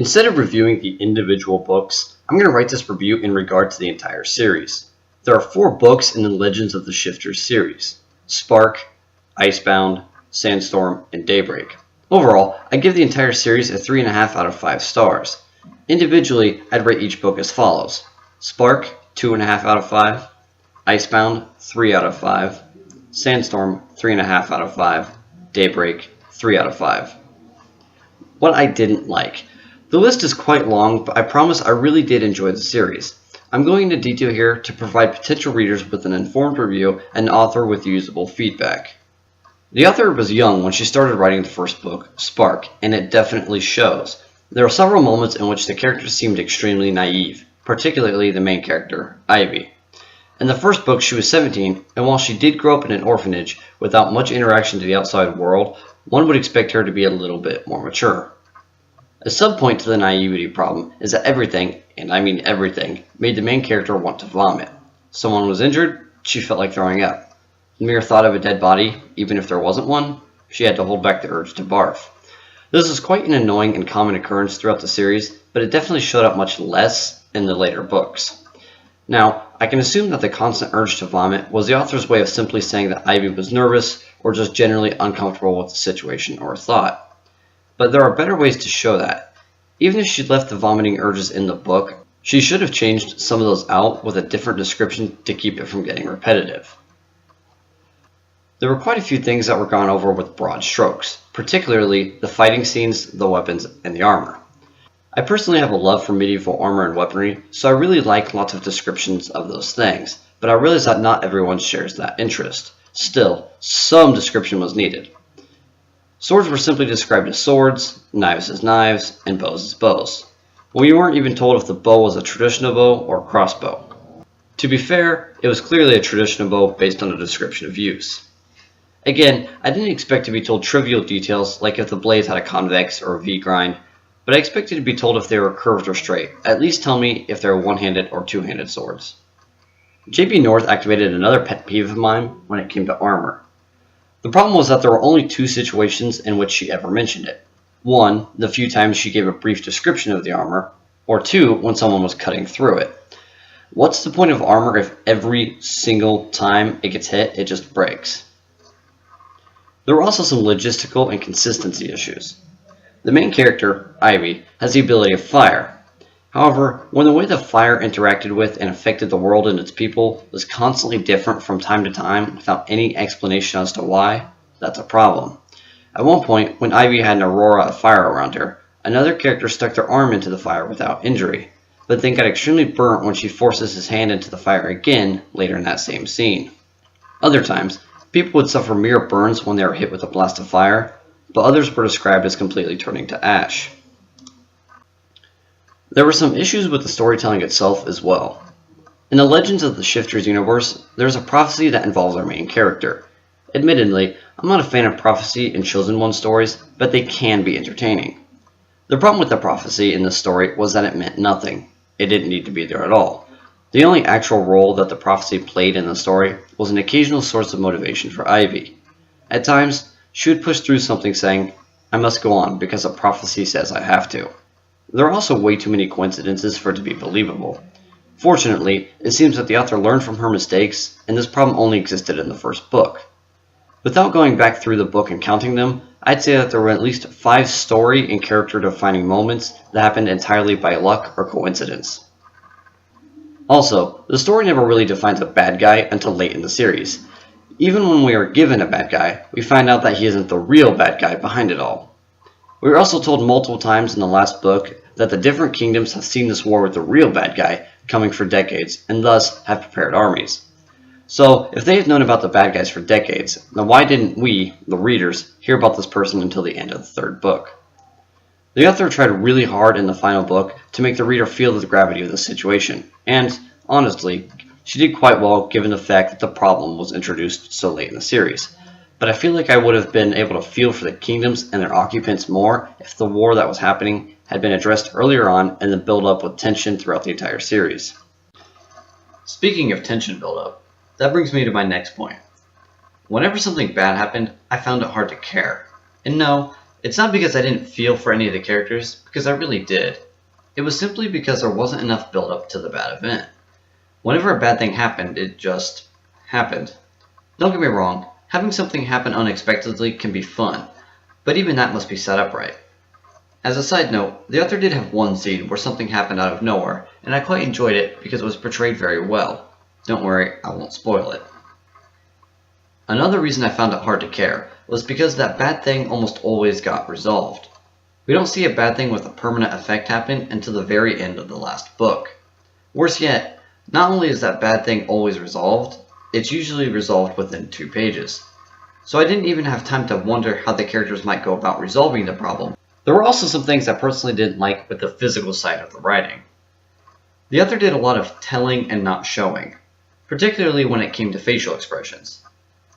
Instead of reviewing the individual books, I'm going to write this review in regard to the entire series. There are 4 books in the Legends of the Shifters series: Spark, Icebound, Sandstorm, and Daybreak. Overall, I give the entire series a 3.5 out of 5 stars. Individually, I'd rate each book as follows: Spark, 2.5 out of 5, Icebound, 3 out of 5, Sandstorm, 3.5 out of 5, Daybreak, 3 out of 5. What I didn't like. The list is quite long, but I promise I really did enjoy the series. I'm going into detail here to provide potential readers with an informed review and an author with usable feedback. The author was young when she started writing the first book, Spark, and it definitely shows. There are several moments in which the characters seemed extremely naive, particularly the main character, Ivy. In the first book, she was 17, and while she did grow up in an orphanage without much interaction to the outside world, one would expect her to be a little bit more mature. A subpoint to the naivety problem is that everything, and I mean everything, made the main character want to vomit. Someone was injured, she felt like throwing up. The mere thought of a dead body, even if there wasn't one, she had to hold back the urge to barf. This is quite an annoying and common occurrence throughout the series, but it definitely showed up much less in the later books. Now, I can assume that the constant urge to vomit was the author's way of simply saying that Ivy was nervous or just generally uncomfortable with the situation or thought. But there are better ways to show that. Even if she'd left the vomiting urges in the book, she should have changed some of those out with a different description to keep it from getting repetitive. There were quite a few things that were gone over with broad strokes, particularly the fighting scenes, the weapons, and the armor. I personally have a love for medieval armor and weaponry, so I really like lots of descriptions of those things, but I realize that not everyone shares that interest. Still, some description was needed. Swords were simply described as swords, knives as knives, and bows as bows. We weren't even told if the bow was a traditional bow or crossbow. To be fair, it was clearly a traditional bow based on the description of use. Again, I didn't expect to be told trivial details like if the blades had a convex or a V-grind, but I expected to be told if they were curved or straight. At least tell me if they were one-handed or two-handed swords. JP North activated another pet peeve of mine when it came to armor. The problem was that there were only 2 situations in which she ever mentioned it. 1, the few times she gave a brief description of the armor, or 2, when someone was cutting through it. What's the point of armor if every single time it gets hit, it just breaks? There were also some logistical and consistency issues. The main character, Ivy, has the ability of fire. However, when the way the fire interacted with and affected the world and its people was constantly different from time to time without any explanation as to why, that's a problem. At one point, when Ivy had an aurora of fire around her, another character stuck their arm into the fire without injury, but then got extremely burnt when she forces his hand into the fire again later in that same scene. Other times, people would suffer mere burns when they were hit with a blast of fire, but others were described as completely turning to ash. There were some issues with the storytelling itself as well. In the Legends of the Shifters universe, there's a prophecy that involves our main character. Admittedly, I'm not a fan of prophecy in Chosen One stories, but they can be entertaining. The problem with the prophecy in this story was that it meant nothing. It didn't need to be there at all. The only actual role that the prophecy played in the story was an occasional source of motivation for Ivy. At times, she would push through something saying, "I must go on because a prophecy says I have to." There are also way too many coincidences for it to be believable. Fortunately, it seems that the author learned from her mistakes, and this problem only existed in the first book. Without going back through the book and counting them, I'd say that there were at least 5 story and character defining moments that happened entirely by luck or coincidence. Also, the story never really defines a bad guy until late in the series. Even when we are given a bad guy, we find out that he isn't the real bad guy behind it all. We were also told multiple times in the last book that the different kingdoms have seen this war with the real bad guy coming for decades, and thus have prepared armies. So, if they have known about the bad guys for decades, then why didn't we, the readers, hear about this person until the end of the 3rd book? The author tried really hard in the final book to make the reader feel the gravity of the situation, and, honestly, she did quite well given the fact that the problem was introduced so late in the series. But I feel like I would have been able to feel for the kingdoms and their occupants more if the war that was happening had been addressed earlier on and then build up with tension throughout the entire series. Speaking of tension buildup, that brings me to my next point. Whenever something bad happened, I found it hard to care. And no, It's not because I didn't feel for any of the characters, because I really did. It was simply because there wasn't enough build-up to the bad event. Whenever a bad thing happened, it just happened. Don't get me wrong, having something happen unexpectedly can be fun, but even that must be set up right. As a side note, the author did have one scene where something happened out of nowhere, and I quite enjoyed it because it was portrayed very well. Don't worry, I won't spoil it. Another reason I found it hard to care was because that bad thing almost always got resolved. We don't see a bad thing with a permanent effect happen until the very end of the last book. Worse yet, not only is that bad thing always resolved, it's usually resolved within 2 pages. So I didn't even have time to wonder how the characters might go about resolving the problem. There were also some things I personally didn't like with the physical side of the writing. The author did a lot of telling and not showing, particularly when it came to facial expressions.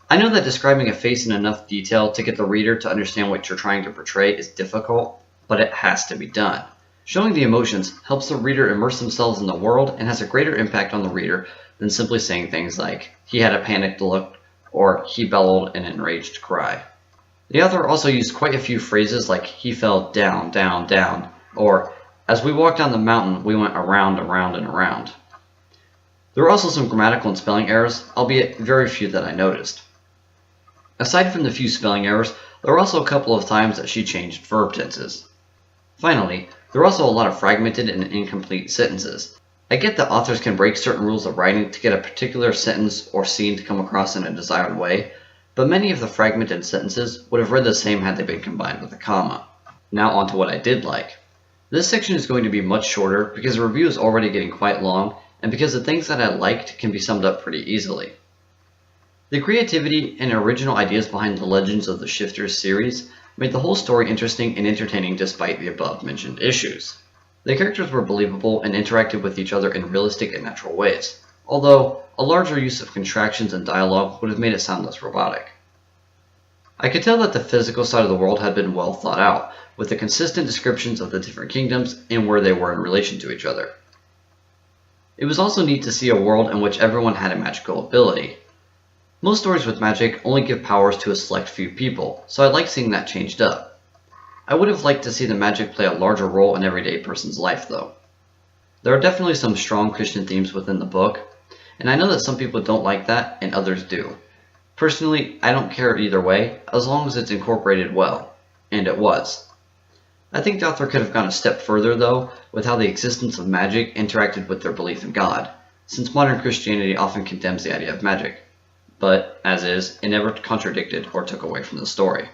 I know that describing a face in enough detail to get the reader to understand what you're trying to portray is difficult, but it has to be done. Showing the emotions helps the reader immerse themselves in the world and has a greater impact on the reader than simply saying things like, he had a panicked look, or he bellowed an enraged cry. The author also used quite a few phrases like, he fell down, down, down, or, as we walked down the mountain, we went around, around, and around. There were also some grammatical and spelling errors, albeit very few that I noticed. Aside from the few spelling errors, there were also a couple of times that she changed verb tenses. Finally, there were also a lot of fragmented and incomplete sentences. I get that authors can break certain rules of writing to get a particular sentence or scene to come across in a desired way, but many of the fragmented sentences would have read the same had they been combined with a comma. Now on to what I did like. This section is going to be much shorter because the review is already getting quite long, and because the things that I liked can be summed up pretty easily. The creativity and original ideas behind the Legends of the Shifters series made the whole story interesting and entertaining despite the above-mentioned issues. The characters were believable and interacted with each other in realistic and natural ways, although a larger use of contractions and dialogue would have made it sound less robotic. I could tell that the physical side of the world had been well thought out, with the consistent descriptions of the different kingdoms and where they were in relation to each other. It was also neat to see a world in which everyone had a magical ability. Most stories with magic only give powers to a select few people, so I like seeing that changed up. I would have liked to see the magic play a larger role in everyday person's life though. There are definitely some strong Christian themes within the book, and I know that some people don't like that and others do. Personally, I don't care either way, as long as it's incorporated well, and it was. I think the author could have gone a step further though, with how the existence of magic interacted with their belief in God, since modern Christianity often condemns the idea of magic. But, as is, it never contradicted or took away from the story.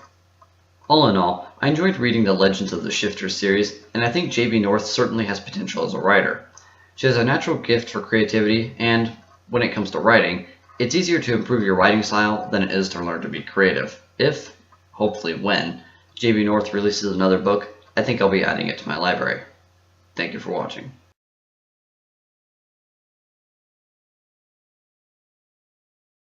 All in all, I enjoyed reading the Legends of the Shifters series, and I think J.B. North certainly has potential as a writer. She has a natural gift for creativity, and, when it comes to writing, it's easier to improve your writing style than it is to learn to be creative. If, hopefully when, J.B. North releases another book, I think I'll be adding it to my library. Thank you for watching.